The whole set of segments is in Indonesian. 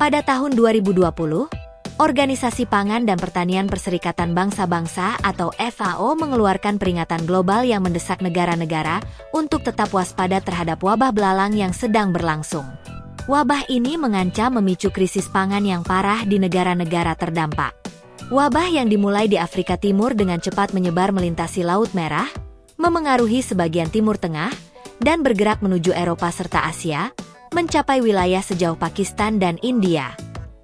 Pada tahun 2020, Organisasi Pangan dan Pertanian Perserikatan Bangsa-Bangsa atau FAO mengeluarkan peringatan global yang mendesak negara-negara untuk tetap waspada terhadap wabah belalang yang sedang berlangsung. Wabah ini mengancam memicu krisis pangan yang parah di negara-negara terdampak. Wabah yang dimulai di Afrika Timur dengan cepat menyebar melintasi Laut Merah, memengaruhi sebagian Timur Tengah, dan bergerak menuju Eropa serta Asia, mencapai wilayah sejauh Pakistan dan India.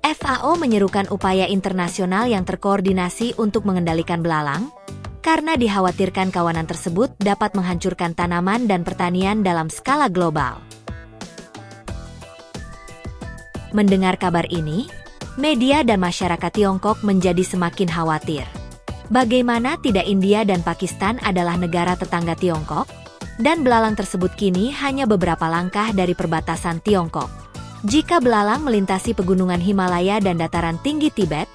FAO menyerukan upaya internasional yang terkoordinasi untuk mengendalikan belalang, karena dikhawatirkan kawanan tersebut dapat menghancurkan tanaman dan pertanian dalam skala global. Mendengar kabar ini, media dan masyarakat Tiongkok menjadi semakin khawatir. Bagaimana tidak India dan Pakistan adalah negara tetangga Tiongkok, dan belalang tersebut kini hanya beberapa langkah dari perbatasan Tiongkok. Jika belalang melintasi pegunungan Himalaya dan dataran tinggi Tibet,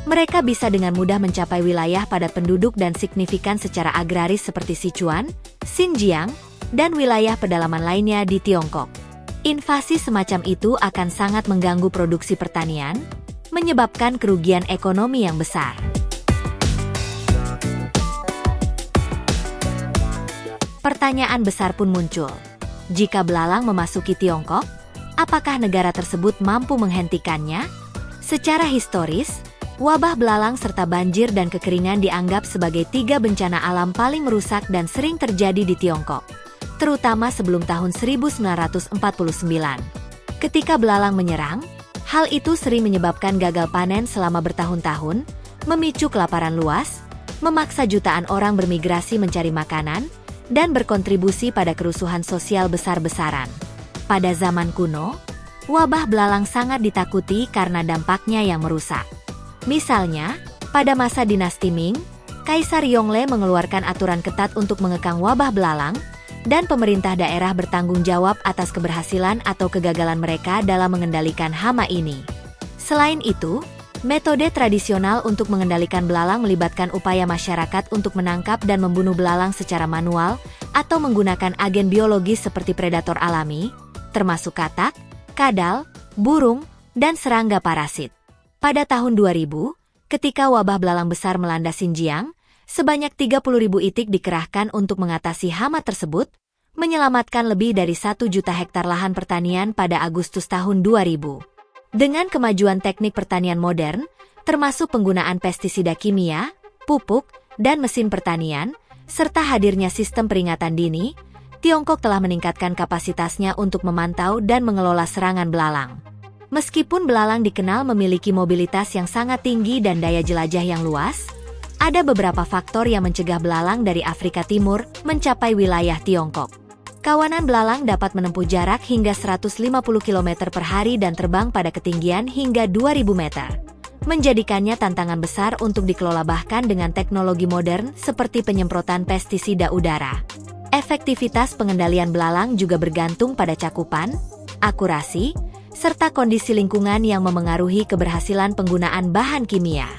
mereka bisa dengan mudah mencapai wilayah padat penduduk dan signifikan secara agraris seperti Sichuan, Xinjiang, dan wilayah pedalaman lainnya di Tiongkok. Invasi semacam itu akan sangat mengganggu produksi pertanian, menyebabkan kerugian ekonomi yang besar. Pertanyaan besar pun muncul. Jika belalang memasuki Tiongkok, apakah negara tersebut mampu menghentikannya? Secara historis, wabah belalang serta banjir dan kekeringan dianggap sebagai 3 bencana alam paling merusak dan sering terjadi di Tiongkok, terutama sebelum tahun 1949. Ketika belalang menyerang, hal itu sering menyebabkan gagal panen selama bertahun-tahun, memicu kelaparan luas, memaksa jutaan orang bermigrasi mencari makanan, dan berkontribusi pada kerusuhan sosial besar-besaran. Pada zaman kuno, wabah belalang sangat ditakuti karena dampaknya yang merusak. Misalnya, pada masa dinasti Ming, Kaisar Yongle mengeluarkan aturan ketat untuk mengekang wabah belalang, dan pemerintah daerah bertanggung jawab atas keberhasilan atau kegagalan mereka dalam mengendalikan hama ini. Selain itu, metode tradisional untuk mengendalikan belalang melibatkan upaya masyarakat untuk menangkap dan membunuh belalang secara manual atau menggunakan agen biologis seperti predator alami, termasuk katak, kadal, burung, dan serangga parasit. Pada tahun 2000, ketika wabah belalang besar melanda Xinjiang, sebanyak 30.000 itik dikerahkan untuk mengatasi hama tersebut, menyelamatkan lebih dari 1 juta hektar lahan pertanian pada Agustus tahun 2000. Dengan kemajuan teknik pertanian modern, termasuk penggunaan pestisida kimia, pupuk, dan mesin pertanian, serta hadirnya sistem peringatan dini, Tiongkok telah meningkatkan kapasitasnya untuk memantau dan mengelola serangan belalang. Meskipun belalang dikenal memiliki mobilitas yang sangat tinggi dan daya jelajah yang luas, ada beberapa faktor yang mencegah belalang dari Afrika Timur mencapai wilayah Tiongkok. Kawanan belalang dapat menempuh jarak hingga 150 km per hari dan terbang pada ketinggian hingga 2.000 meter, menjadikannya tantangan besar untuk dikelola bahkan dengan teknologi modern seperti penyemprotan pestisida udara. Efektivitas pengendalian belalang juga bergantung pada cakupan, akurasi, serta kondisi lingkungan yang memengaruhi keberhasilan penggunaan bahan kimia.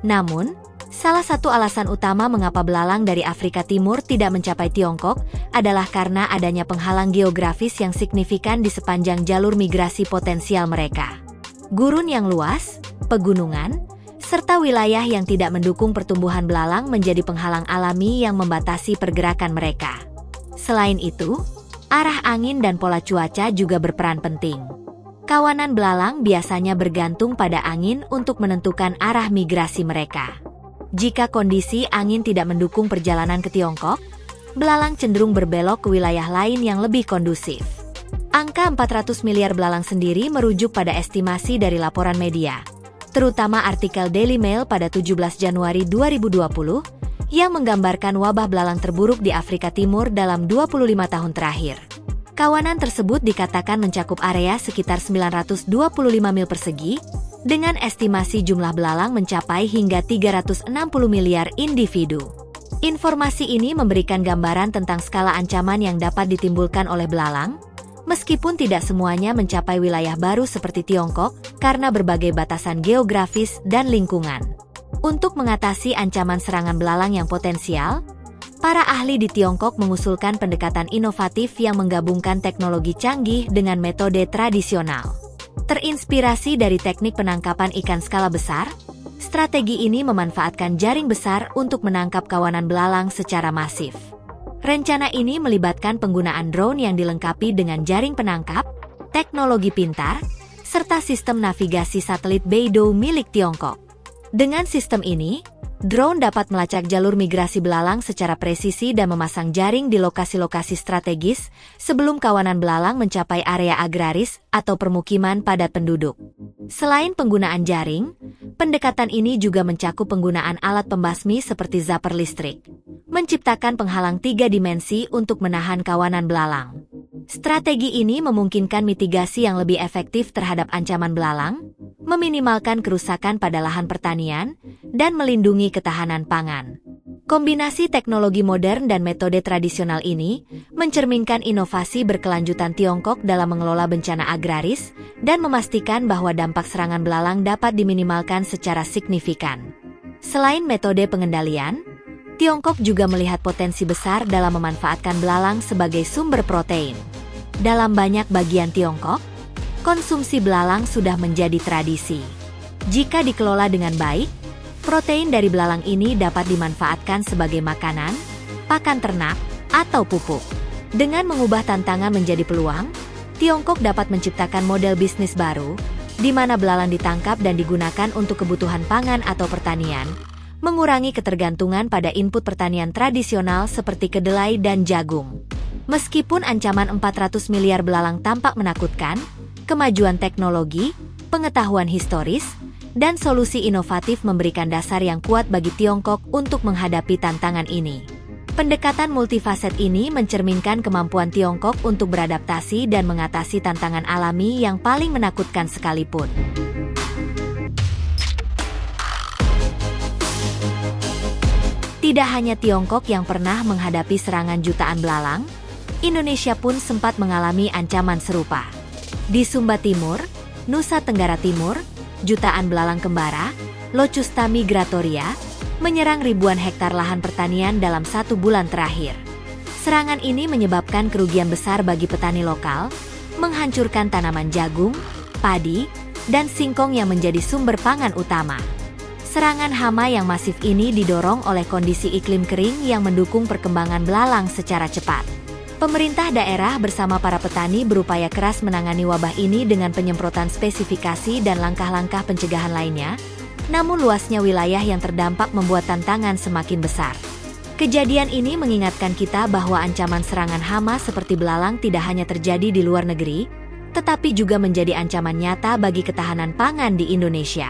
Namun, salah satu alasan utama mengapa belalang dari Afrika Timur tidak mencapai Tiongkok adalah karena adanya penghalang geografis yang signifikan di sepanjang jalur migrasi potensial mereka. Gurun yang luas, pegunungan, serta wilayah yang tidak mendukung pertumbuhan belalang menjadi penghalang alami yang membatasi pergerakan mereka. Selain itu, arah angin dan pola cuaca juga berperan penting. Kawanan belalang biasanya bergantung pada angin untuk menentukan arah migrasi mereka. Jika kondisi angin tidak mendukung perjalanan ke Tiongkok, belalang cenderung berbelok ke wilayah lain yang lebih kondusif. Angka 400 miliar belalang sendiri merujuk pada estimasi dari laporan media, terutama artikel Daily Mail pada 17 Januari 2020, yang menggambarkan wabah belalang terburuk di Afrika Timur dalam 25 tahun terakhir. Kawanan tersebut dikatakan mencakup area sekitar 925 mil persegi, dengan estimasi jumlah belalang mencapai hingga 360 miliar individu. Informasi ini memberikan gambaran tentang skala ancaman yang dapat ditimbulkan oleh belalang, meskipun tidak semuanya mencapai wilayah baru seperti Tiongkok karena berbagai batasan geografis dan lingkungan. Untuk mengatasi ancaman serangan belalang yang potensial, Para ahli di Tiongkok mengusulkan pendekatan inovatif yang menggabungkan teknologi canggih dengan metode tradisional. Terinspirasi dari teknik penangkapan ikan skala besar, strategi ini memanfaatkan jaring besar untuk menangkap kawanan belalang secara masif. Rencana ini melibatkan penggunaan drone yang dilengkapi dengan jaring penangkap, teknologi pintar, serta sistem navigasi satelit Beidou milik Tiongkok. Dengan sistem ini, drone dapat melacak jalur migrasi belalang secara presisi dan memasang jaring di lokasi-lokasi strategis sebelum kawanan belalang mencapai area agraris atau permukiman padat penduduk. Selain penggunaan jaring, pendekatan ini juga mencakup penggunaan alat pembasmi seperti zapper listrik, menciptakan penghalang 3 dimensi untuk menahan kawanan belalang. Strategi ini memungkinkan mitigasi yang lebih efektif terhadap ancaman belalang, meminimalkan kerusakan pada lahan pertanian, dan melindungi ketahanan pangan. Kombinasi teknologi modern dan metode tradisional ini mencerminkan inovasi berkelanjutan Tiongkok dalam mengelola bencana agraris dan memastikan bahwa dampak serangan belalang dapat diminimalkan secara signifikan. Selain metode pengendalian, Tiongkok juga melihat potensi besar dalam memanfaatkan belalang sebagai sumber protein. Dalam banyak bagian Tiongkok, konsumsi belalang sudah menjadi tradisi. Jika dikelola dengan baik, protein dari belalang ini dapat dimanfaatkan sebagai makanan, pakan ternak, atau pupuk. Dengan mengubah tantangan menjadi peluang, Tiongkok dapat menciptakan model bisnis baru, di mana belalang ditangkap dan digunakan untuk kebutuhan pangan atau pertanian, mengurangi ketergantungan pada input pertanian tradisional seperti kedelai dan jagung. Meskipun ancaman 400 miliar belalang tampak menakutkan, kemajuan teknologi, pengetahuan historis, dan solusi inovatif memberikan dasar yang kuat bagi Tiongkok untuk menghadapi tantangan ini. Pendekatan multifaset ini mencerminkan kemampuan Tiongkok untuk beradaptasi dan mengatasi tantangan alami yang paling menakutkan sekalipun. Tidak hanya Tiongkok yang pernah menghadapi serangan jutaan belalang, Indonesia pun sempat mengalami ancaman serupa. Di Sumba Timur, Nusa Tenggara Timur, jutaan belalang kembara, Locusta migratoria, menyerang ribuan hektar lahan pertanian dalam 1 bulan terakhir. Serangan ini menyebabkan kerugian besar bagi petani lokal, menghancurkan tanaman jagung, padi, dan singkong yang menjadi sumber pangan utama. Serangan hama yang masif ini didorong oleh kondisi iklim kering yang mendukung perkembangan belalang secara cepat. Pemerintah daerah bersama para petani berupaya keras menangani wabah ini dengan penyemprotan spesifikasi dan langkah-langkah pencegahan lainnya, namun luasnya wilayah yang terdampak membuat tantangan semakin besar. Kejadian ini mengingatkan kita bahwa ancaman serangan hama seperti belalang tidak hanya terjadi di luar negeri, tetapi juga menjadi ancaman nyata bagi ketahanan pangan di Indonesia.